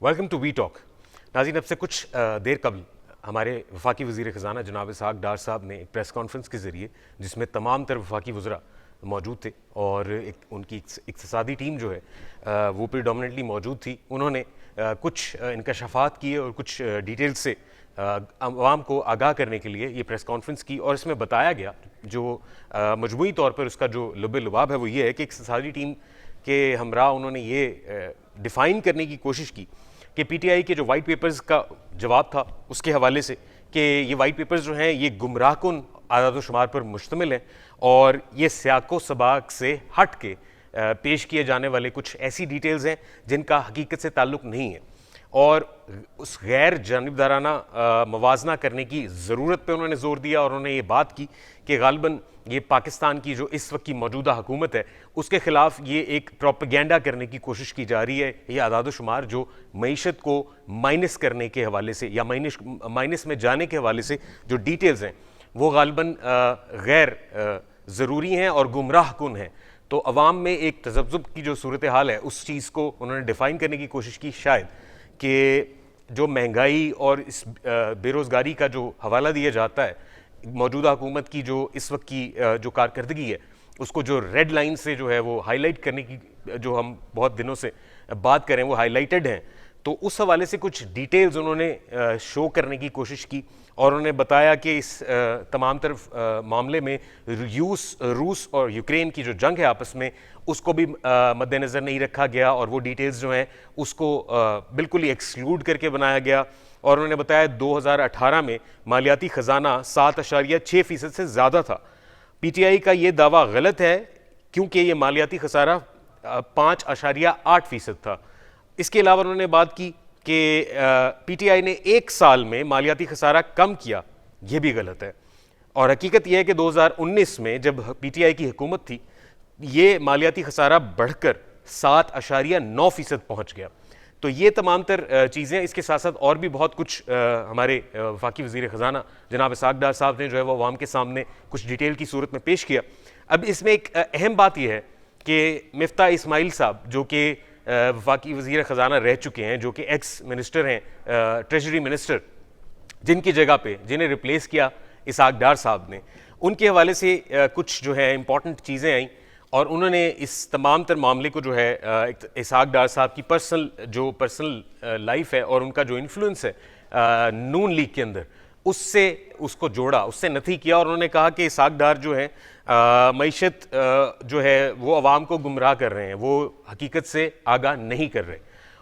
Welcome to we talk. नाज़रीन, अब से कुछ देर कबल हमारे वफाकी वज़ीर ख़जाना जनाब इसहाक़ डार साहब ने एक प्रेस कॉन्फ्रेंस के ज़रिए, जिसमें तमाम तर वफाकी वज़रा मौजूद थे और उनकी इक़्तिसादी टीम जो है वो प्रीडोमिनेटली मौजूद थी, उन्होंने कुछ इंकशाफात किए और कुछ डिटेल से अवाम को आगाह करने के लिए ये प्रेस कॉन्फ्रेंस की। और इसमें बताया गया जो मजमूई तौर पर उसका जो लुब लुबाब है वो ये है कि इक़्तिसादी टीम के हमरा उन्होंने ये डिफ़ाइन करने की कोशिश की कि पीटीआई के जो वाइट पेपर्स का जवाब था उसके हवाले से कि ये वाइट पेपर्स जो हैं ये गुमराहकुन आदाद शुमार पर मुश्तमिल हैं और ये सियाको सबाक से हट के पेश किए जाने वाले कुछ ऐसी डिटेल्स हैं जिनका हकीकत से ताल्लुक़ नहीं है और उस गैर जानिबदाराना मवाजना करने की ज़रूरत पे उन्होंने ज़ोर दिया। और उन्होंने ये बात की कि गालिबन ये पाकिस्तान की जो इस वक्त की मौजूदा हुकूमत है उसके ख़िलाफ़ ये एक प्रोपेगेंडा करने की कोशिश की जा रही है। ये आदाद शुमार जो मईशत को माइनस करने के हवाले से या माइनस में जाने के हवाले से जो डिटेल्स हैं वो गालिबन गैर ज़रूरी हैं और गुमराह कुन हैं। तो अवाम में एक तज़ब्ज़ुब की जो सूरत हाल है उस चीज़ को उन्होंने डिफ़ाइन करने की कोशिश की, शायद कि जो महंगाई और इस बेरोज़गारी का जो हवाला दिया जाता है मौजूदा हुकूमत की जो इस वक्त की जो कारकर्दगी है उसको जो रेड लाइन से जो है वो हाईलाइट करने की जो हम बहुत दिनों से बात करें वो हाईलाइटेड हैं, तो उस हवाले से कुछ डिटेल्स उन्होंने शो करने की कोशिश की। और उन्होंने बताया कि इस तमाम तरफ मामले में रूस और यूक्रेन की जो जंग है आपस में उसको भी मद्देनज़र नहीं रखा गया और वो डिटेल्स जो हैं उसको बिल्कुल ही एक्सक्लूड करके बनाया गया। और उन्होंने बताया 2018 में मालियाती ख़जाना 7.6% से ज़्यादा था। पीटीआई का ये दावा गलत है क्योंकि ये मालियाती खसारा 5.8% था। इसके अलावा उन्होंने बात की कि पीटीआई ने एक साल में मालियाती खसारा कम किया, यह भी गलत है। और हकीकत यह है कि 2019 में जब पीटीआई की हुकूमत थी ये मालियाती खसारा बढ़कर 7.9% पहुंच गया। तो ये तमाम तर चीज़ें, इसके साथ साथ और भी बहुत कुछ हमारे वफाकी वज़ीर ख़जाना जनाब इसहाक़ डार साहब ने जो है वो अवाम के सामने कुछ डिटेल की सूरत में पेश किया। अब इसमें एक अहम बात यह है कि मिफ्ता इस्माइल साहब जो कि वफाकी वज़ीर ख़जाना रह चुके हैं, जो कि एक्स मिनिस्टर हैं, ट्रेजरी मिनिस्टर, जिनकी जगह पे जिन्हें रिप्लेस किया इसहाक़ डार साहब ने, उनके हवाले से कुछ जो है इंपॉर्टेंट चीज़ें आई और उन्होंने इस तमाम तर मामले को जो है इसहाक़ डार साहब की पर्सनल लाइफ है और उनका जो इन्फ्लुएंस है नून लीग के अंदर उससे उसको जोड़ा, उससे नथी किया। और उन्होंने कहा कि इसहाक़ डार जो है मईशत जो है वो अवाम को गुमराह कर रहे हैं, वो हकीकत से आगाह नहीं कर रहे।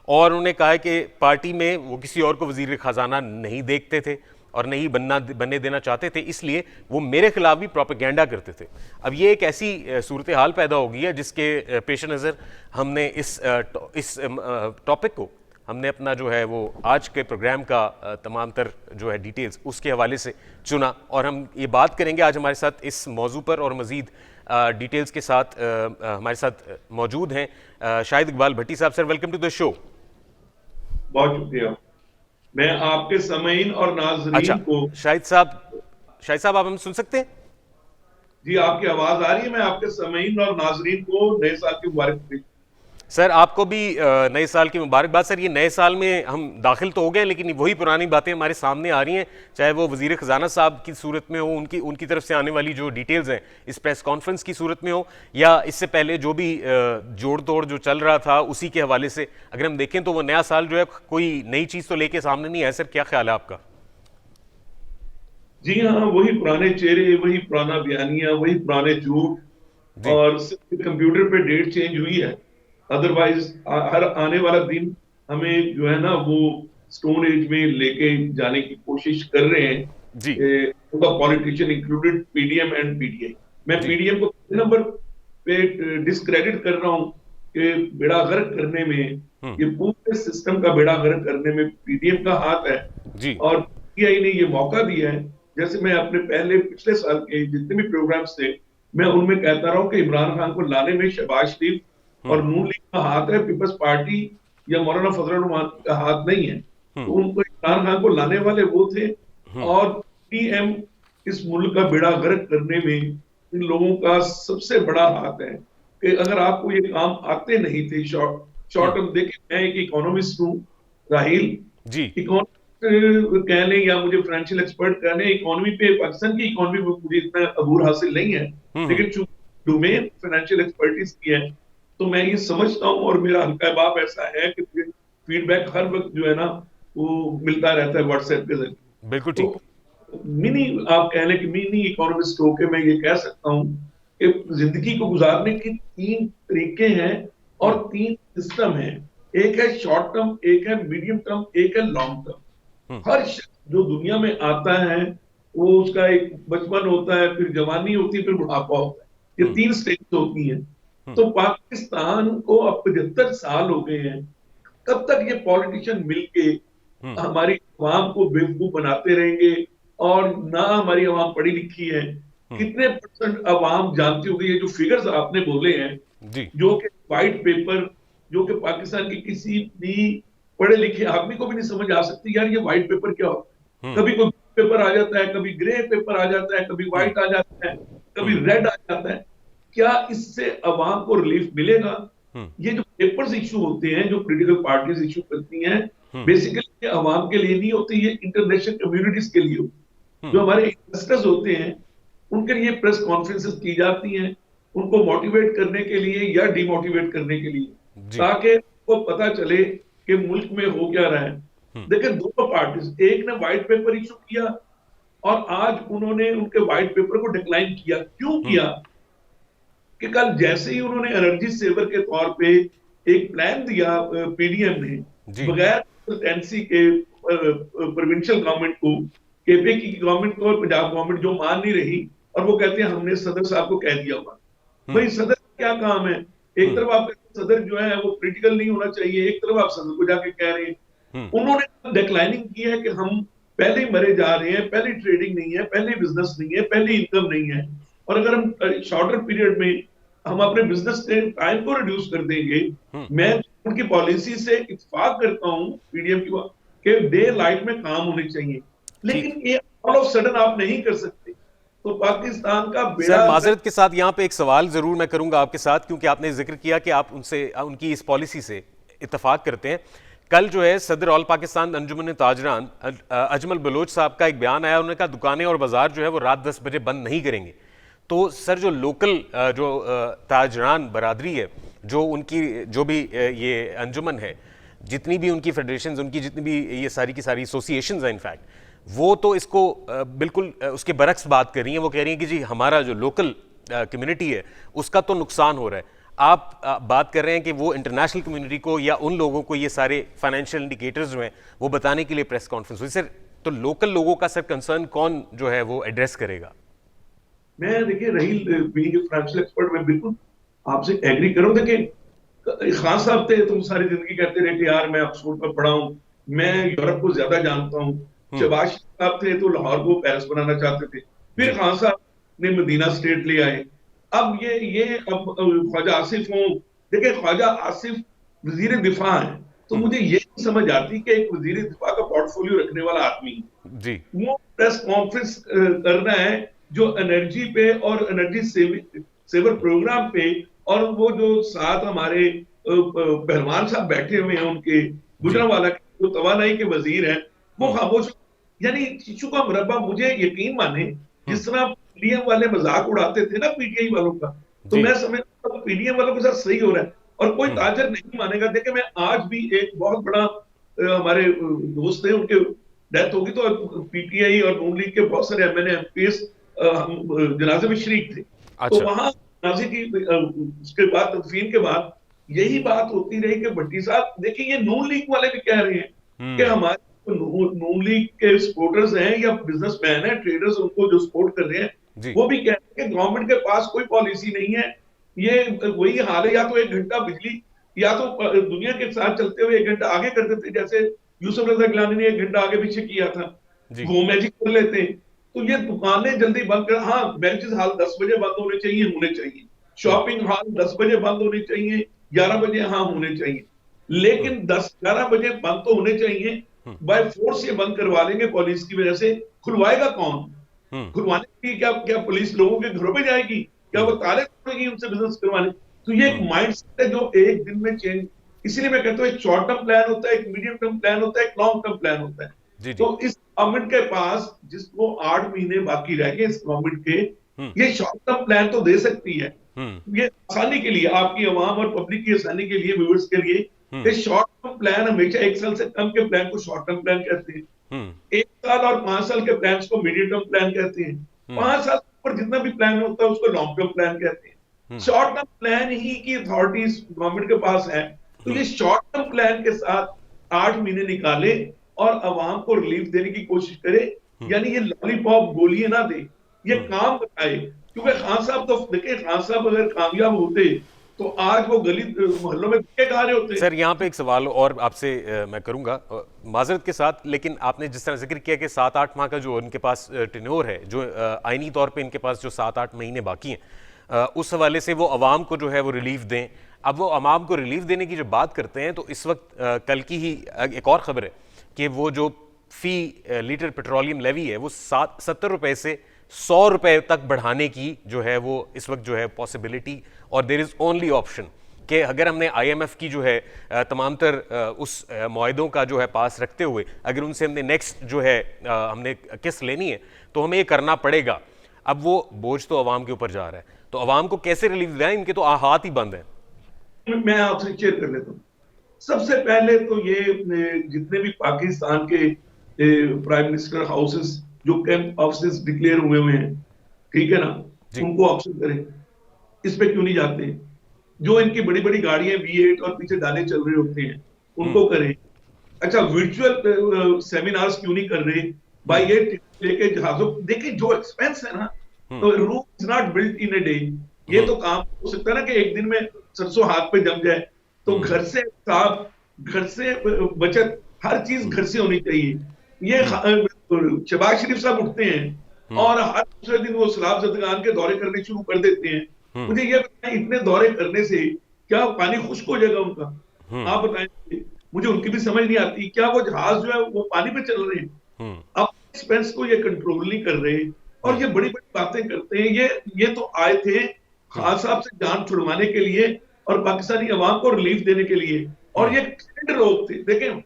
और उन्होंने कहा कि पार्टी में वो किसी और को वज़ीर ख़जाना नहीं देखते थे और नहीं बनने देना चाहते थे, इसलिए वो मेरे खिलाफ भी प्रोपेगेंडा करते थे। अब ये एक ऐसी सूरत हाल पैदा हो गई है जिसके पेश नज़र हमने इस टॉपिक को हमने अपना जो है वो आज के प्रोग्राम का तमाम तर जो है डिटेल्स उसके हवाले से चुना और हम ये बात करेंगे आज हमारे साथ इस मौजू पर। और मज़ीद डिटेल्स के साथ हमारे साथ मौजूद हैं शाहिद इकबाल भट्टी साहब। Sir, welcome to the show. बहुत शुक्रिया। मैं आपके समईन और नाजरीन को शाहिद साहब आप हम सुन सकते हैं? जी, आपकी आवाज आ रही है। मैं आपके समईन और नाजरीन को नए साल की मुबारकबाद। सर, आपको भी नए साल की मुबारकबाद। सर, ये नए साल में हम दाखिल तो हो गए लेकिन वही पुरानी बातें हमारे सामने आ रही हैं, चाहे वो वज़ीर ख़जाना साहब की सूरत में हो, उनकी तरफ से आने वाली जो डिटेल्स हैं इस प्रेस कॉन्फ्रेंस की सूरत में हो, या इससे पहले जो भी जोड़ तोड़ जो चल रहा था उसी के हवाले से अगर हम देखें तो वो नया साल जो है कोई नई चीज़ तो लेके सामने नहीं है। सर, क्या ख्याल है आपका? जी हाँ, वही पुराने चेहरे, वही पुराना बयानिया, वही पुराने झूठ, और कंप्यूटर पे डेट चेंज हुई है। अदरवाइज हर आने वाला दिन हमें जो है ना वो स्टोन एज में लेके जाने की कोशिश कर रहे हैं politician included PDM and PTI. मैं पीडीएम को नंबर पे डिस्क्रेडिट कर रहा हूं कि बेड़ा गर्क करने में, ये पूरे सिस्टम का बेड़ा गर्क करने में पीडीएम का हाथ है और पीटीआई ने ये मौका दिया है। जैसे मैं अपने पिछले साल के जितने भी प्रोग्राम्स थे मैं उनमें कहता रहा हूं कि इमरान खान को लाने में शहबाज शरीफ और नून लीग का हाथ है, पीपल्स पार्टी या मौलाना फजल रहमान का हाथ नहीं है। तो उनको इमरान खान को लाने वाले वो थे और पीएम इस मुल्क का बेड़ा गर्क करने में इन लोगों का सबसे बड़ा हाथ है कि अगर आपको ये काम आते नहीं थे शॉर्ट टर्म, देखिए मैं एक इकोनॉमिस्ट हूँ राहिल, जी। इकोनॉमिस्ट कह लें या मुझे फाइनेंशियल एक्सपर्ट कह लें, इकोनॉमी पे, पाकिस्तान की इकोनॉमी में मुझे इतना अबूर हासिल नहीं है, हम्म। लेकिन चूंकि डोमेन फाइनेंशियल एक्सपर्टीज की है, तो मैं ये समझता हूँ, और मेरा हल्का बाप ऐसा है कि फीडबैक हर वक्त जो है ना वो मिलता रहता है व्हाट्सएप के जरिए। बिल्कुल तो ठीक। मिनी, आप कह लें कि मिनी इकोनॉमिस्ट होके मैं ये कह सकता हूँ कि जिंदगी को गुजारने की तीन तरीके हैं और हम्म। तीन सिस्टम हैं। एक है शॉर्ट टर्म, एक है मीडियम टर्म, एक है लॉन्ग हम्म। टर्म। हर शख्स जो दुनिया में आता है, वो उसका एक बचपन होता है, फिर जवानी होती है, फिर बुढ़ापा होता है, ये हम्म। तीन स्टेज होती हैं। हम्म। तो पाकिस्तान को अब 75 साल हो गए हैं, कब तक ये पॉलिटिशियन मिलके हम्म। हमारी अवाम को बेवकूफ बनाते रहेंगे? और ना हमारी अवाम पढ़ी लिखी है। हम्म। कितने परसेंट अवाम जानती होगी? ये जो फिगर्स आपने बोले हैं, जी। जो कि व्हाइट पेपर, जो कि पाकिस्तान के किसी भी पढ़े लिखे आदमी को भी नहीं समझ आ सकती, यार ये व्हाइट पेपर क्या होता है। हम्म। कभी कोई पेपर आ जाता है, कभी ग्रे पेपर आ जाता है, कभी हम्म। व्हाइट आ जाता है, कभी हम्म। रेड आ जाता है। क्या इससे अवाम को रिलीफ मिलेगा? हम्म। ये जो पेपर्स इशू होते हैं, जो पॉलिटिकल पार्टीज इशू करती हैं, हम्म। बेसिकली अवाम के लिए नहीं होती, ये इंटरनेशनल कम्युनिटीज के लिए होती है। हम्म। जो हमारे इन्वेस्टर्स होते हैं, उनके लिए प्रेस कॉन्फ्रेंसेस की जाती हैं, उनको मोटिवेट करने के लिए या डिमोटिवेट करने के लिए, जी। ताकि उनको पता चले कि मुल्क में हो क्या रहा है। हम्म। देखिए, दोनों पार्टीज, एक ने व्हाइट पेपर इशू किया और आज उन्होंने उनके व्हाइट पेपर को डिक्लाइन किया। क्यों हम्म। किया? कि कल जैसे ही उन्होंने एनर्जी सेवर के तौर पे एक प्लान दिया पीडीएम ने, जी। बगैर कंसल्टेंसी के प्रोविंशियल गवर्नमेंट को, केपी की गवर्नमेंट को और पंजाब गवर्नमेंट जो मान नहीं रही, और वो कहते हैं हमने सदर साहब को कह दिया हुआ। हम्म। भाई सदर का क्या काम है? एक हम्म। तरफ आप सदर जो है वो क्रिटिकल नहीं होना चाहिए, एक तरफ आप सदर को जाके कह रहे हैं। हम्म। उन्होंने डिक्लाइनिंग की है कि हम पहले ही मरे जा रहे हैं, पहले ट्रेडिंग नहीं है, पहले बिजनेस नहीं है, पहले इनकम नहीं है। और अगर हम शॉर्टर पीरियड में हम अपने बिजनेस के टाइम को रिड्यूस कर देंगे, हम्म। मैं उनकी पॉलिसी से इत्तेफाक करता हूं, पीडीएम की कि डे लाइट में काम होने चाहिए, ठीक। लेकिन ये ऑल ऑफ सडन आप नहीं कर सकते। तो पाकिस्तान का सर, बेड़ा माजरत के साथ यहाँ पे एक सवाल जरूर मैं करूंगा आपके साथ, क्योंकि आपने जिक्र किया कि आप उनसे उनकी इस पॉलिसी से इत्तेफाक करते हैं। कल जो है सदर ऑल पाकिस्तान अंजुमन ताजरान अजमल बलोच साहब का एक बयान आया, उन्होंने कहा दुकानें और बाजार जो है वो रात 10 बजे बंद नहीं करेंगे। तो सर, जो लोकल जो ताजरान बरादरी है, जो उनकी जो भी ये अंजुमन है, जितनी भी उनकी फेडरेशंस, उनकी जितनी भी ये सारी की सारी एसोसिएशंस हैं इनफैक्ट, वो तो इसको बिल्कुल उसके बरक्स बात कर रही हैं। वो कह रही हैं कि जी हमारा जो लोकल कम्युनिटी है उसका तो नुकसान हो रहा है। आप बात कर रहे हैं कि वो इंटरनेशनल कम्युनिटी को या उन लोगों को ये सारे फाइनेंशियल इंडिकेटर्स जो हैं वो बताने के लिए प्रेस कॉन्फ्रेंस हुई। सर, तो लोकल लोगों का सर कंसर्न कौन जो है वो एड्रेस करेगा? मैं, देखिए, रही बीइंग ए फाइनेंशियल एक्सपर्ट, मैं बिल्कुल आपसे एग्री करूं। देखिए, खान साहब थे, तुम सारी जिंदगी कहते रहे कि यार मैं ऑक्सफोर्ड में पढ़ा हूं, मैं यूरोप को ज्यादा जानता हूं। हम्म। शहबाज साहब थे तो लाहौर को पेरिस बनाना चाहते थे, फिर जी। खान साहब ने मदीना स्टेट ले आए। अब ये अब ख्वाजा आसिफ हों, देखिए ख्वाजा आसिफ वजीर दिफा है, तो हम्म। मुझे ये नहीं समझ आती कि एक वजीर दिफा का पोर्टफोलियो रखने वाला आदमी जी। वो प्रेस कॉन्फ्रेंस करना है जो एनर्जी पे और एनर्जी सेवर प्रोग्राम पे, और वो जो साथ हमारे पहलवान साहब बैठे हुए हैं उनके, जी। गुजरांवाला के जो तवानाई के वजीर हैं, वो हम्म। खामोश। यानी शिशु का मुरब्बा, मुझे यकीन माने, हम्म। जिस तरह पीडीएम वाले मजाक उड़ाते थे ना पीटीआई वालों का, तो जी। मैं समझता हूँ पीडीएम वालों के साथ सही हो रहा है, और कोई हम्म। ताजर नहीं मानेगा। देखिए, मैं आज भी एक बहुत बड़ा हमारे दोस्त थे, उनके डेथ होगी, तो पीटीआई और नून लीग के बहुत सारे एमएनए एमपीएस हम जनाजे में शरीक थे। तो अच्छा। वहां जनाजे की उसके बाद, तदफीन के बाद, यही बात होती रही कि भट्टी साहब, देखिए ये नून लीग वाले भी कह रहे हैं कि हम्म। हमारे नून लीग के सपोर्टर्स हैं या बिजनेसमैन हैं, ट्रेडर्स, उनको जो सपोर्ट कर रहे हैं, जी। वो भी कह रहे हैं कि गवर्नमेंट के पास कोई पॉलिसी नहीं है। ये वही हाल है, या तो 1 घंटा बिजली, या तो दुनिया के साथ चलते हुए 1 घंटा आगे कर देते, जैसे यूसुफ रजा गिलानी ने 1 घंटा आगे पीछे किया था, जी। वो मैजिक कर लेते हैं। तो ये दुकानें जल्दी बंद कर, हाँ बेंचेस हाल 10 बजे बंद होने चाहिए, हम्म। शॉपिंग हॉल 10 बजे बंद होने चाहिए, 11 बजे हाँ होने चाहिए, हम्म। लेकिन 10-11 बजे बंद तो होने चाहिए। हम्म। बाय फोर्स ये बंद करवा लेंगे पॉलिस की वजह से, खुलवाएगा कौन? हम्म। खुलवाने के लिए क्या क्या पुलिस लोगों के घरों पे जाएगी? क्या वो हम्म। ताले तोड़ेगी उनसे बिजनेस करवाने? तो ये एक हम्म। माइंड सेट है जो एक दिन में चेंज इसीलिए मैं कहता हूँ एक शॉर्ट टर्म प्लान होता है, एक मीडियम टर्म प्लान होता है, एक लॉन्ग टर्म प्लान होता है। जी जी। तो इस गवर्नमेंट के पास, जिसको 8 महीने बाकी रह गए इस गवर्नमेंट के, हम्म ये शॉर्ट टर्म प्लान तो दे सकती है। हम्म ये आसानी के लिए, आपकी आवाम और पब्लिक की आसानी के लिए, व्यूअर्स के लिए, हम्म ये शॉर्ट टर्म प्लान हमेशा 1 साल से कम के प्लान को शॉर्ट टर्म प्लान कहते हैं। हम्म 1 साल और 5 साल के प्लान को मीडियम टर्म प्लान कहते हैं। हम्म 5 साल पर जितना भी प्लान होता है उसको लॉन्ग टर्म प्लान कहते हैं। हम्म शॉर्ट टर्म प्लान ही की अथॉरिटीज गवर्नमेंट के पास है, तो ये शॉर्ट टर्म प्लान के साथ 8 महीने निकाले और अवाम को रिलीफ देने की कोशिश करे। यानी ये लॉलीपॉप गोलियां ना दे, ये काम बताए। क्योंकि खान साहब तो देखिए, खान साहब अगर कामयाब होते तो आज वो गली मोहल्लों में धक्के खा रहे होते। सर यहाँ पे एक सवाल और आपसे मैं करूंगा माजरत के साथ, लेकिन आपने जिस तरह जिक्र किया कि 7-8 माह का जो उनके पास टेन्योर है, जो आईनी तौर पे इनके पास जो 7-8 महीने बाकी हैं, उस हवाले से वो अवाम को जो है वो रिलीफ दें। अब वो अवाम को रिलीफ देने की जब बात करते हैं तो इस वक्त कल की ही एक और ख़बर है कि वो जो फ़ी लीटर पेट्रोलियम लेवी है वो 70 रुपये से 100 रुपये तक बढ़ाने की जो है वो इस वक्त जो है पॉसिबिलिटी, और देयर इज़ ओनली ऑप्शन कि अगर हमने IMF की जो है तमाम तर उस मुआहदों का जो है पास रखते हुए अगर उनसे हमने नेक्स्ट जो है हमने किस्त लेनी है तो हमें ये करना पड़ेगा। अब वो बोझ तो अवाम के ऊपर जा रहा है, तो अवाम को कैसे रिलीफ दें? इनके तो हाथ ही बंद हैं। मैं आपसे शेयर कर लेता हूँ। सबसे पहले तो ये जितने भी पाकिस्तान के प्राइम मिनिस्टर हाउसेस जो कैंप ऑफिस डिक्लेयर हुए हैं, ठीक है ना, उनको ऑप्शन करें। इस पे क्यों नहीं जाते? जो इनकी बड़ी बड़ी गाड़ियां V8 और पीछे डाले चल रहे होते हैं उनको करें। अच्छा, वर्चुअल सेमिनार्स क्यों नहीं कर रहे? बाई एयर टिकट लेके जहाजों, देखिए जो एक्सपेंस है ना, तो room is not built in a day. ये तो काम हो सकता है ना कि एक दिन में सरसों हाथ पे जम जाए। तो घर से साफ, घर से बचत, हर चीज घर से होनी चाहिए। ये शहबाज शरीफ साहब उठते हैं और हर दूसरे दिन वो सलाब जदगान के दौरे करने शुरू कर देते हैं। मुझे ये बताएं, इतने दौरे करने से क्या पानी खुश्क हो जाएगा उनका? आप बताएं, मुझे उनकी भी समझ नहीं आती। क्या वो जहाज जो है वो पानी पे चल रहे हैं? अब एक्सपेंस को ये कंट्रोल नहीं कर रहे और ये बड़ी बड़ी बातें करते हैं। ये तो आए थे खान साहब से जान छुड़वाने के लिए और पाकिस्तानी अवाम को रिलीफ देने के लिए, और ये लोग थे। देखें,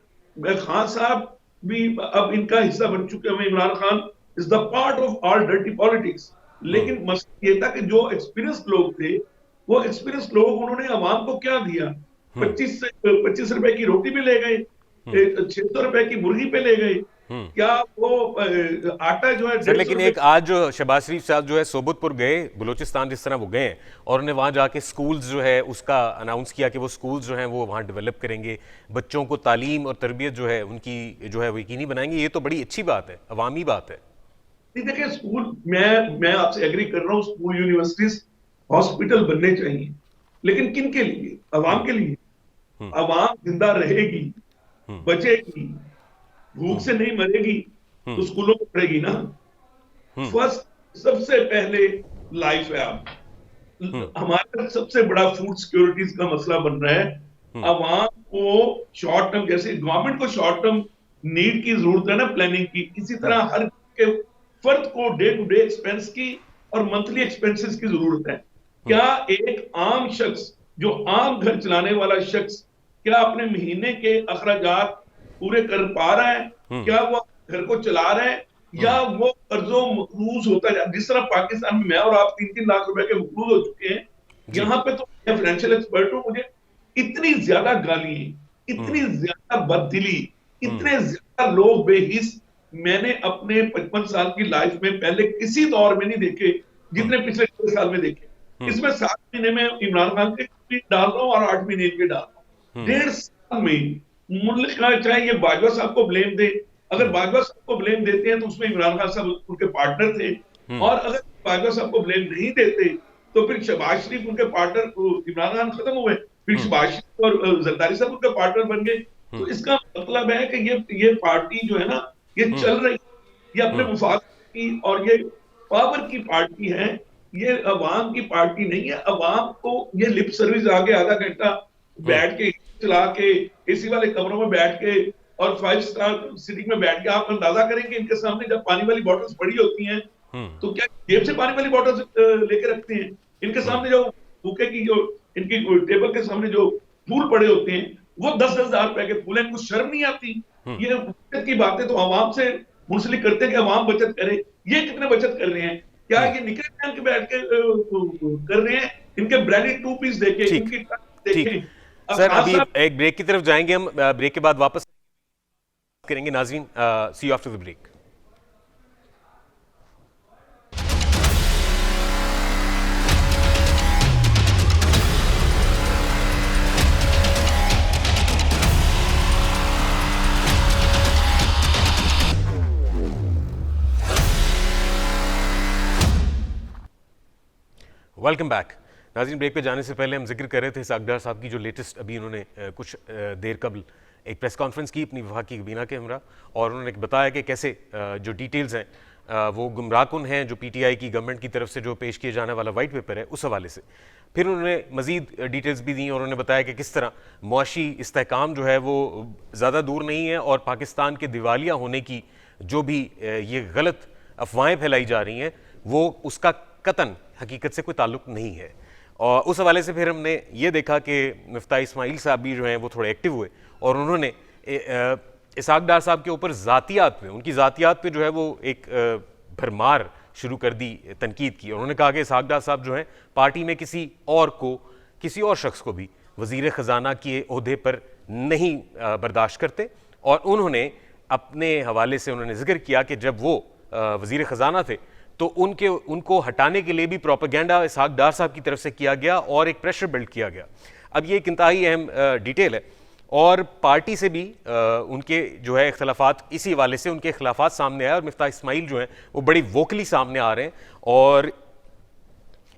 खान साहब भी अब इनका हिस्सा बन चुके हैं। Imran Khan is the part of all dirty politics. लेकिन मसला ये था कि जो एक्सपीरियंस लोग थे, वो एक्सपीरियंस लोग, उन्होंने अवाम को क्या दिया? 25 रुपए की रोटी भी ले गए, 600 रुपए की मुर्गी पे ले गए। क्या वो आटा जो है सर, लेकिन एक आज जो शहबाज शरीफ साहब जो है सोबतपुर गए, बलूचिस्तान जिस तरह वो गए और उन्हें वहाँ जाके स्कूल्स जो है उसका अनाउंस किया कि वो स्कूल्स जो हैं वो वहाँ डेवलप करेंगे, बच्चों को तालीम और तरबियत जो है उनकी जो है वो यकीनी बनाएंगे। ये तो बड़ी अच्छी बात है, अवामी बात है। देखिए, स्कूल, मैं आपसे एग्री कर रहा हूँ, स्कूल, यूनिवर्सिटीज, हॉस्पिटल बनने चाहिए, लेकिन किन के लिए? अवाम के लिए। अवाम जिंदा रहेगी, बचेगी, भूख से नहीं मरेगी तो स्कूलों में पढ़ेगी ना। फर्स्ट, सबसे पहले लाइफ है। आप, हमारा सबसे बड़ा फूड सिक्योरिटीज का मसला बन रहा है। अवाम को शॉर्ट टर्म, जैसे गवर्नमेंट को शॉर्ट टर्म नीड की जरूरत है ना, प्लानिंग की, इसी तरह हर के फर्द को डे टू डे एक्सपेंस की और मंथली एक्सपेंसेस की जरूरत है। क्या एक आम शख्स, जो आम घर चलाने वाला शख्स, क्या अपने महीने के अखराजात पूरे कर पा रहा है? क्या वो घर को चला रहा है या वो कर्जों मकरूज होता है? जिस तरह पाकिस्तान में मैं और आप 3-3 लाख रुपए के मकरूज हो चुके हैं, यहाँ पे तो मैं फाइनेंशियल एक्सपर्ट हूं, मुझे इतनी ज्यादा गाली, इतनी ज्यादा बददिली, इतने ज्यादा लोग बेहिस मैंने अपने 55 साल की लाइफ में पहले किसी दौर में नहीं देखे जितने पिछले 6 साल में देखे। इसमें 7 महीने में इमरान खान के डाल रहा हूँ और 8 महीने इनके डाल रहा हूँ। 1.5 साल में मुल्क का, चाहे ये बाजवा साहब को ब्लेम दे, अगर बाजवा साहब को ब्लेम देते हैं तो उसमें इमरान खान साहब उनके पार्टनर थे, और अगर बाजवा साहब को ब्लेम नहीं देते तो फिर शहबाज शरीफ उनके पार्टनर, इमरान खान खत्म हुए, फिर शहबाज शरीफ और जरदारी साहब उनके पार्टनर बन गए। तो इसका मतलब है कि ये पार्टी जो है ना, ये चल रही, ये अपने मुफाद की और ये पावर की पार्टी है, ये अवाम की पार्टी नहीं है। अवाम को ये लिप सर्विस आगे आधा घंटा बैठ के चला के एसी वाले कमरों में बैठ के और 5 स्टार सिटी में बैठ के, आप अंदाजा करेंगे इनके सामने जब पानी वाली बॉटल्स पड़ी होती हैं तो क्या जेब से पानी वाली बॉटल्स लेके रखते हैं? इनके सामने जो भूखे की, जो इनकी टेबल के सामने जो फूल पड़े होते हैं वो 10,000 रुपए के फूल हैं, कुछ शर्म नहीं आती? ये बचत की बातें तो आवाम से मुंसलिक करते हैं कि आवाम बचत करे। ये कितने बचत कर रहे हैं? क्या ये निकल पहन के बैठ के कर रहे हैं? इनके ब्रांडेड 2 पीस देखे, ठीक इनकी ठीक देखें। अब सर, खान अभी साहब एक ब्रेक की तरफ जाएंगे हम, ब्रेक के बाद वापस करेंगे नाज़रीन। See you after the break. Welcome back नाज़रीन। ब्रेक पे जाने से पहले हम जिक्र कर रहे थे इसाक डार साहब की जो लेटेस्ट अभी उन्होंने कुछ देर कबल एक प्रेस कॉन्फ्रेंस की अपनी वफाकी काबीना के हमरा, और उन्होंने बताया कि कैसे जो डिटेल्स हैं वो गुमराहकुन हैं जो पीटीआई की गवर्नमेंट की तरफ से जो पेश किए जाने वाला वाइट पेपर है उस हवाले से। फिर उन्होंने मज़ीद डिटेल्स भी दी और उन्होंने बताया कि किस तरह मुआशी इस्तेहकाम जो है वो ज़्यादा दूर नहीं है और पाकिस्तान के दिवालिया होने की जो भी ये गलत अफवाहें फैलाई जा रही हैं वो उसका कतन हकीकत से कोई ताल्लुक नहीं है। और उस हवाले से फिर हमने ये देखा कि मिफ्ताह इस्माइल साहब भी जो हैं वो थोड़े एक्टिव हुए और उन्होंने इसाक डार साहब के ऊपर ज़ातियात पे, उनकी ज़ातियात पे जो है वो एक भरमार शुरू कर दी तनकीद की। उन्होंने कहा कि इसाक डार साहब जो हैं पार्टी में किसी और शख्स को भी वज़ीर ख़जाना के ओहदे पर नहीं बर्दाश्त करते। और उन्होंने अपने हवाले से उन्होंने जिक्र किया कि जब वो वज़ीर ख़जाना थे तो उनको हटाने के लिए भी प्रोपेगेंडा इसाक डार साहब की तरफ से किया गया और एक प्रेशर बिल्ड किया गया। अब ये एक इंतहाई अहम डिटेल है और पार्टी से भी उनके जो है इख्तलाफात, इसी हवाले से उनके इख्तलाफात सामने आए और मिफ्ताह इस्माइल जो हैं वो बड़ी वोकली सामने आ रहे हैं। और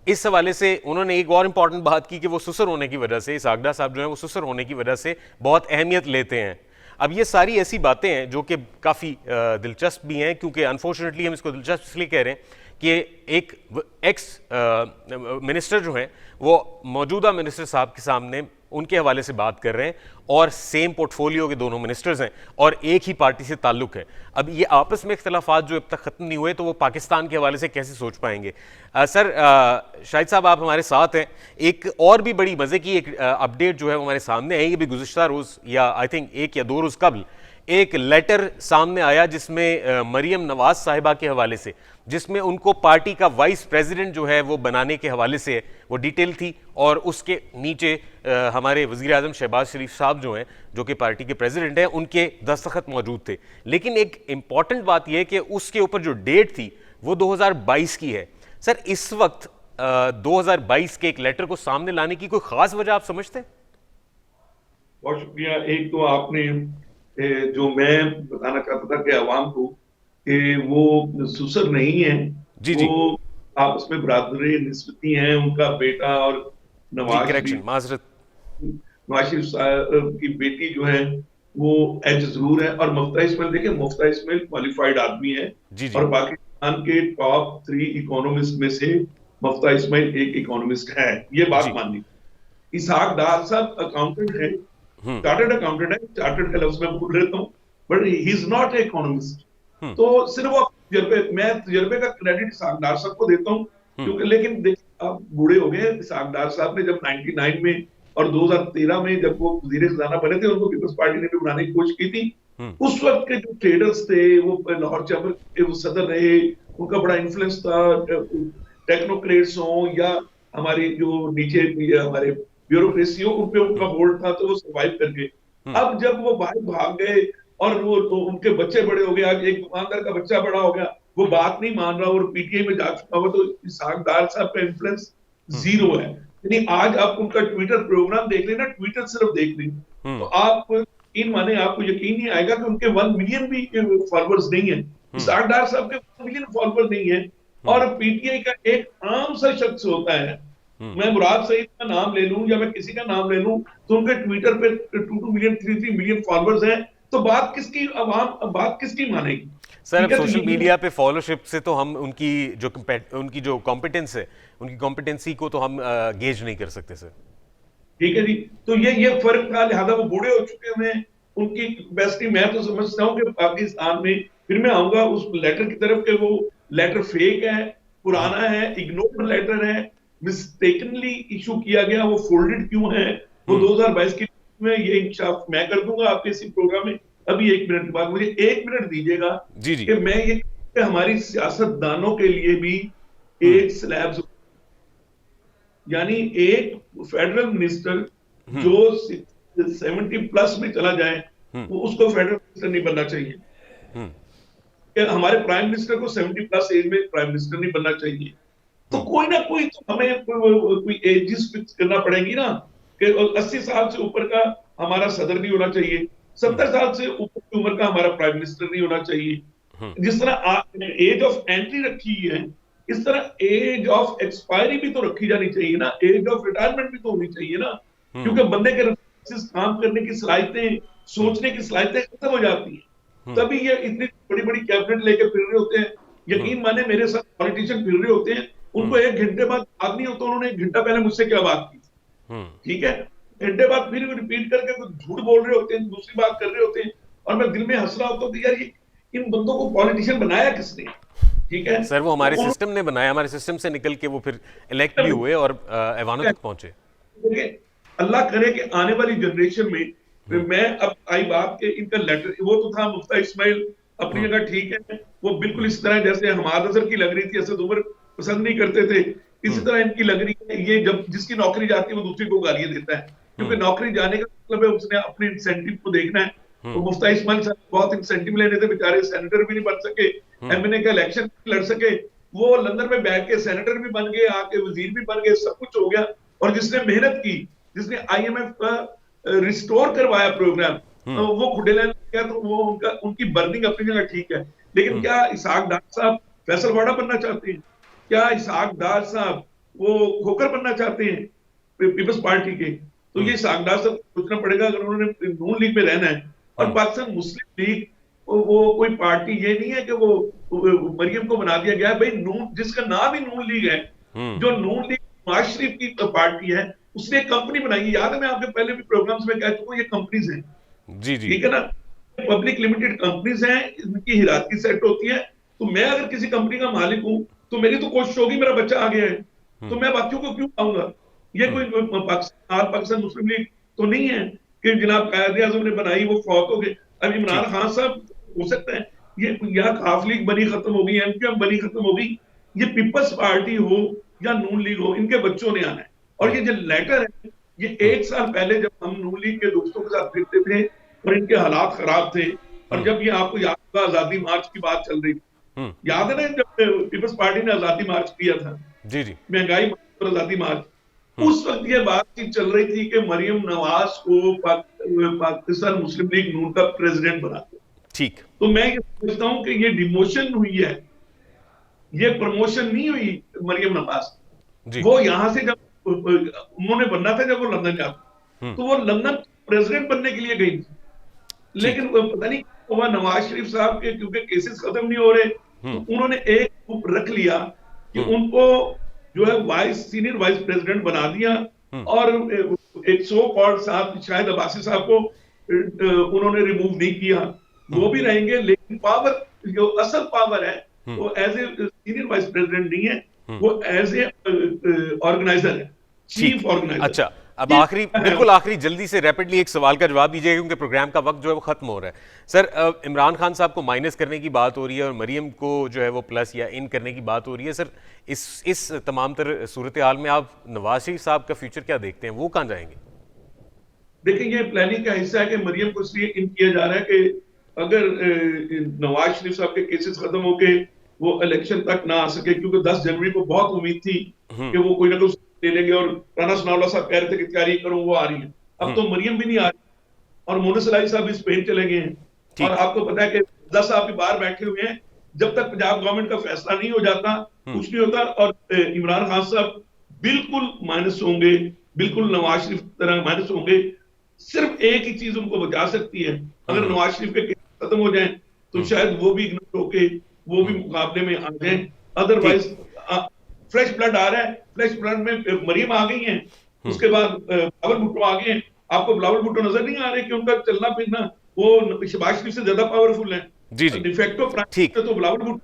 इस हवाले से उन्होंने एक और इम्पॉर्टेंट बात की कि वो सुसर होने की वजह से, इसाक डार साहब जो हैं वो सुसर होने की वजह से बहुत अहमियत लेते हैं। अब ये सारी ऐसी बातें हैं जो कि काफ़ी दिलचस्प भी हैं, क्योंकि अनफॉर्चुनेटली हम इसको दिलचस्प इसलिए कह रहे हैं कि एक एक्स मिनिस्टर जो हैं वो मौजूदा मिनिस्टर साहब के सामने उनके हवाले से बात कर रहे हैं और सेम पोर्टफोलियो के दोनों मिनिस्टर्स हैं और एक ही पार्टी से ताल्लुक है। अब ये आपस में इख्तलाफात जो अब तक ख़त्म नहीं हुए तो वो पाकिस्तान के हवाले से कैसे सोच पाएंगे? सर, शाहिद साहब आप हमारे साथ हैं। एक और भी बड़ी मज़े की एक अपडेट जो है वो हमारे सामने है। ये भी गुज़िश्ता रोज़ या आई थिंक 1 या 2 रोज़ कबल एक लेटर सामने आया जिसमें मरियम नवाज साहिबा के हवाले से, जिसमें उनको पार्टी का वाइस प्रेसिडेंट जो है वो बनाने के हवाले से वो डिटेल थी और उसके नीचे हमारे वज़ीर आज़म शहबाज शरीफ साहब जो हैं जो कि पार्टी के प्रेसिडेंट हैं उनके दस्तखत मौजूद थे। लेकिन एक इम्पॉर्टेंट बात यह है कि उसके ऊपर जो डेट थी वो 2022 की है। सर, इस वक्त 2022 के एक लेटर को सामने लाने की कोई ख़ास वजह आप समझते हैं? बहुत शुक्रिया। एक तो आपने जो मैं बताना चाहता था कि आवाम को कि वो सुसर नहीं है, जी जी, वो आपस में बरादरी निस्बती हैं। उनका बेटा और नवाज माजरत शरीफ की बेटी जो है वो एज जरूर है। और मुफ्ता इस्माइल, देखिए मुफ्ता इस्माइल क्वालिफाइड आदमी है और पाकिस्तान के टॉप 3 इकोनॉमिस्ट में से मुफ्ता इस्माइल एक इकोनॉमिस्ट है, ये बात माननी। इसाक डार साहब अकाउंटेंट है, चार्टर्ड अकाउंटेंट है, चार्टर्ड का लफ्ज मैं भूल रहता हूँ, but he is not a economist. तो सिर्फ वो मैं तजर्बे का क्रेडिट इसाक डार साहब को देता हूँ, क्योंकि लेकिन देखिए आप बूढ़े हो गए। इसाक डार साहब ने जब 99 में और 2013 में जब वो वजीर खजाना बने थे, उनको पीपल्स पार्टी ने भी बनाने की कोशिश की थी। उस वक्त के जो ट्रेडर्स थे वो लाहौर चैम्बर के वो सदर रहे, उनका बड़ा इन्फ्लुएंस था। टेक्नोक्रेट्स हो या हमारी जो नीचे हमारे ब्यूरोक्रेसी हो, उन पे उनका होल्ड था, तो वो सर्वाइव कर गए। अब जब वो बाहर भाग गए और वो तो उनके बच्चे बड़े हो गए, आज एक दुकानदार का बच्चा बड़ा हो गया, वो बात नहीं मान रहा और पीटीआई में जा चुका हुआ, तो इसाक डार साहब का इन्फ्लुएंस जीरो है। यानी आज आप उनका ट्विटर प्रोग्राम देख लेना, ट्विटर सिर्फ देख लेना, तो आप आपको यकीन नहीं आएगा कि उनके 1 मिलियन भी फॉलोअर्स नहीं है। इसाक डार साहब के 1 मिलियन फॉलोअर नहीं है। और पीटीआई का एक आम सा शख्स होता है, मैं मुराद सईद का नाम ले लूं या मैं किसी का नाम ले लूं, तो उनके ट्विटर पे 2 मिलियन 3 मिलियन फॉलोअर्स हैं, तो बात किसकी मानेगी? सर, अब सोशल मीडिया पे फॉलोशिप से तो हम उनकी जो कॉम्पिटेंस है, उनकी कॉम्पिटेंसी को तो हम गेज नहीं कर सकते सर। ठीक है जी, तो ये फर्क था। लिहाजा वो बूढ़े हो चुके हुए हैं, उनकी कैपेसिटी मैं तो समझता हूँ कि पाकिस्तान में, फिर मैं आऊंगा उस लेटर की तरफ कि वो लेटर फेक है, पुराना है, इग्नोर्ड लेटर है, मिस्टेकनली इशू किया गया, वो फोल्डेड क्यों है, वो 2022 की में ये इंकशाफ मैं कर दूंगा आपके इसी प्रोग्राम में। अभी 1 मिनट के बाद मुझे 1 मिनट दीजिएगा जी जी। कि मैं ये कि हमारी सियासतदानों के लिए भी एक स्लैब, यानी एक फेडरल मिनिस्टर जो 70+ में चला जाए वो उसको फेडरल मिनिस्टर नहीं बनना चाहिए। कि हमारे प्राइम मिनिस्टर को 70+ एज में प्राइम मिनिस्टर नहीं बनना चाहिए। तो कोई ना कोई तो हमें कोई एजेस फिक्स करना पड़ेगी ना, कि 80 साल से ऊपर का हमारा सदर नहीं होना चाहिए, 70 साल से ऊपर की उम्र का हमारा प्राइम मिनिस्टर नहीं होना चाहिए। जिस तरह एज ऑफ एंट्री रखी है, इस तरह एज ऑफ एक्सपायरी भी तो रखी जानी चाहिए ना, एज ऑफ रिटायरमेंट भी तो होनी चाहिए ना, क्योंकि बंदे के काम करने की सलाहियतें, सोचने की सलाहियतें खत्म हो जाती हैं। तभी ये इतनी बड़ी बड़ी कैबिनेट लेके फिर रहे होते हैं। यकीन माने मेरे साथ पॉलिटिशियन फिर रहे होते हैं, उनको 1 घंटे बाद याद नहीं होता उन्होंने 1 घंटा पहले मुझसे क्या बात की, ठीक है, घंटे बाद फिर रिपीट करके कुछ झूठ बोल रहे होते हैं, दूसरी बात कर रहे होते हैं, और मैं दिल में हंस रहा होता हूँ कि यार ये इन बंदों को पॉलिटिशियन बनाया किसने, ठीक है सर। वो हमारे सिस्टम ने बनाया, हमारे सिस्टम से निकल के वो फिर इलेक्ट भी हुए और ऐवानों तक पहुंचे। अल्लाह करे कि आने वाली जनरेशन में, मैं अब आई बात के इनका लेटर, वो तो था मुफ्ता इस्माइल अपनी जगह ठीक है, वो बिल्कुल इस तरह जैसे हमाद अजहर की लग रही थी, असद उमर पसंद नहीं करते थे, इसी तरह इनकी लग रही है। ये जब जिसकी नौकरी जाती है वो दूसरी को गालियां देता है, क्योंकि नौकरी जाने का मतलब है उसने अपने इंसेंटिव को देखना है। तो मुफ्ता इस्माइल साहब बहुत इंसेंटिव लेने थे बेचारे, सेनेटर भी नहीं बन सके, एमएनए का इलेक्शन भी लड़ सके, वो लंदन में बैठ के सेनेटर भी बन गए, आके वजीर भी बन गए, सब कुछ हो गया। और जिसने मेहनत की, जिसने आईएमएफ का रिस्टोर करवाया प्रोग्राम, तो वो खुडे लेने गया, तो वो उनकी बर्निंग अपनी जगह ठीक है। लेकिन क्या इसहाक डार साहब फैसलवाड़ा बनना चाहते हैं? क्या इसहाक डार साहब वो खोकर बनना चाहते हैं पीपल्स पार्टी के? तो ये इसहाक डार साहब सोचना पड़ेगा, अगर उन्होंने नून लीग में रहना है। और पाकिस्तान मुस्लिम लीग वो कोई पार्टी ये नहीं है कि वो मरियम को बना दिया गया भाई, नून जिसका नाम ही नून लीग है, जो नून लीग नवाज शरीफ की पार्टी है, उसने एक कंपनी बनाई है। याद है मैं आपके पहले भी प्रोग्राम्स में कह चुका हूं, ये कंपनीज हैं, जी जी, ठीक है ना, पब्लिक लिमिटेड कंपनीज हैं, इनकी हिरासती सेट होती है। तो मैं अगर किसी कंपनी का मालिक हूं तो मेरी तो कोशिश होगी, मेरा बच्चा आ गया है तो मैं बाकियों को क्यों आऊंगा? ये कोई पाकिस्तान मुस्लिम लीग तो नहीं है कि जनाब कायदे आजम ने बनाई वो फौत हो गए। अब इमरान खान साहब हो सकता है ये यहाँ खाफ लीग बनी खत्म हो गई, एमक्यूएम बनी खत्म हो गई, ये पीपल्स पार्टी हो या नून लीग हो, इनके बच्चों ने आना है। और ये जो लेटर है, ये 1 साल पहले जब हम नून लीग के दोस्तों के साथ फिरते थे और इनके हालात खराब थे, और जब ये आपको याद होगा आजादी मार्च की बात चल रही थी, याद है ना जब पीपल्स पार्टी ने आजादी मार्च किया था, जी जी, महंगाई और आजादी मार्च, उस वक्त ये बातचीत चल रही थी कि मरियम नवाज को पाकिस्तान मुस्लिम लीग नून का प्रेसिडेंट बना दो। ठीक। तो मैं ये समझता हूं कि ये डिमोशन हुई है, ये प्रमोशन नहीं हुई मरियम नवाज। वो यहां से जब उन्होंने बनना था, जब वो लंदन जाता, तो वो लंदन प्रेसिडेंट बनने के लिए गई थी, लेकिन पता नहीं हुआ नवाज शरीफ साहब के, क्योंकि केसेस खत्म नहीं हो रहे, तो उन्होंने एक ग्रुप रख लिया कि उनको जो है सीनियर वाइस प्रेसिडेंट बना दिया, और एक सो कॉल्ड साहब शायद अब्बासी साहब को उन्होंने रिमूव नहीं किया, वो भी रहेंगे, लेकिन पावर जो असल पावर है वो as a senior vice president नहीं है, वो एज ए ऑर्गेनाइजर है, चीफ ऑर्गेनाइजर। अच्छा, अब आखिरी, बिल्कुल आखिरी, जल्दी से रैपिडली एक सवाल का जवाब दीजिएगा क्योंकि प्रोग्राम का वक्त जो है वो खत्म हो रहा है। सर, इमरान खान साहब को माइनस करने की बात हो रही है और मरियम को जो है वो प्लस या इन करने की बात हो रही है। सर, इस तमाम तर सूरत हाल में आप नवाज शरीफ साहब का फ्यूचर क्या देखते हैं, वो कहाँ जाएंगे? देखिए, ये प्लानिंग का हिस्सा है कि मरियम को इसलिए इन किया जा रहा है कि अगर नवाज शरीफ साहब के केसेस खत्म होके वो इलेक्शन तक ना आ सके, क्योंकि 10 जनवरी को बहुत उम्मीद थी कि वो कोई ना कोई ले लेंगे, और राना सनाउल्लाह साहब कह रहे थे कि तैयारी करूं, वो आ रही है। अब तो मरियम भी नहीं आ रही, और मोनस अलाई साहब भी स्पेन चले गए हैं, और आपको पता है कि 10 साहब भी बाहर बैठे हुए हैं। जब तक पंजाब गवर्नमेंट का फैसला नहीं हो जाता कुछ नहीं होता, और इमरान खान साहब बिल्कुल माइनस होंगे, बिल्कुल नवाज शरीफ की तरह माइनस होंगे। सिर्फ एक ही चीज उनको बचा सकती है, अगर नवाज शरीफ के केस खत्म हो जाए तो शायद वो भी इग्नोर होके वो भी मुकाबले में आ जाए। अदरवाइज फ्रेश ब्लड आ रहा है, फ्रेश ब्लड में मरियम आ गई हैं, उसके बाद बिलावल भुट्टो आ गए हैं। आपको बिलावल भुट्टो नजर नहीं आ रहे कि उनका चलना फिरना वो शहबाज शरीफ से ज्यादा पावरफुल है? जी जी, डिफेक्टो प्राइम मिनिस्टर तो बिलावल भुट्टो,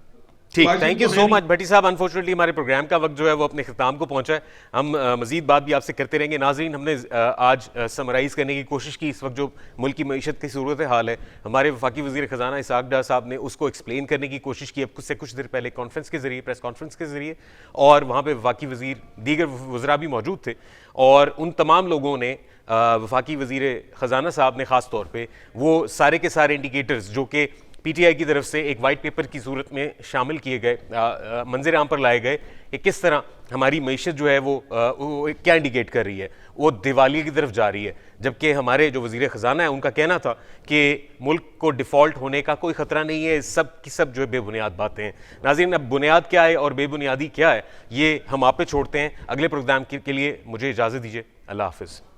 ठीक, बातचीत थैंक यू तो है सो नहीं। मच भट्टी साहब। अनफॉर्चुनेटली हमारे प्रोग्राम का वक्त जो है वो अपने ख़िताम को पहुंचा है। हम मजीद बात भी आपसे करते रहेंगे। नाजरीन, हमने आज समराइज़ करने की कोशिश की इस वक्त जो मुल्क की मईशत की सूरत हाल है। हमारे वफाकी वज़ीर ख़जाना इसहाक डार साहब ने उसको एक्सप्लेन करने की कोशिश की अब कुछ देर पहले कॉन्फ्रेंस के ज़रिए, प्रेस कॉन्फ्रेंस के ज़रिए, और वहाँ पर वफाकी वज़ीर दीगर वज़रा भी मौजूद थे। और उन तमाम लोगों ने वफाकी वज़ीर ख़जाना साहब ने ख़ास तौर पर वो सारे के सारे इंडिकेटर्स जो कि पीटीआई की तरफ से एक वाइट पेपर की सूरत में शामिल किए गए, मंजर आम पर लाए गए कि किस तरह हमारी मईशत जो है वो क्या इंडिकेट कर रही है, वो दिवालिया की तरफ जा रही है। जबकि हमारे जो वज़ीर ख़जाना है उनका कहना था कि मुल्क को डिफ़ॉल्ट होने का कोई ख़तरा नहीं है, सब की सब जो है बेबुनियाद बातें हैं। नाज़रीन, अब बुनियाद क्या है और बेबुनियादी क्या है ये हम आप पे छोड़ते हैं। अगले प्रोग्राम के लिए मुझे इजाज़त दीजिए। अल्लाह हाफ़िज़।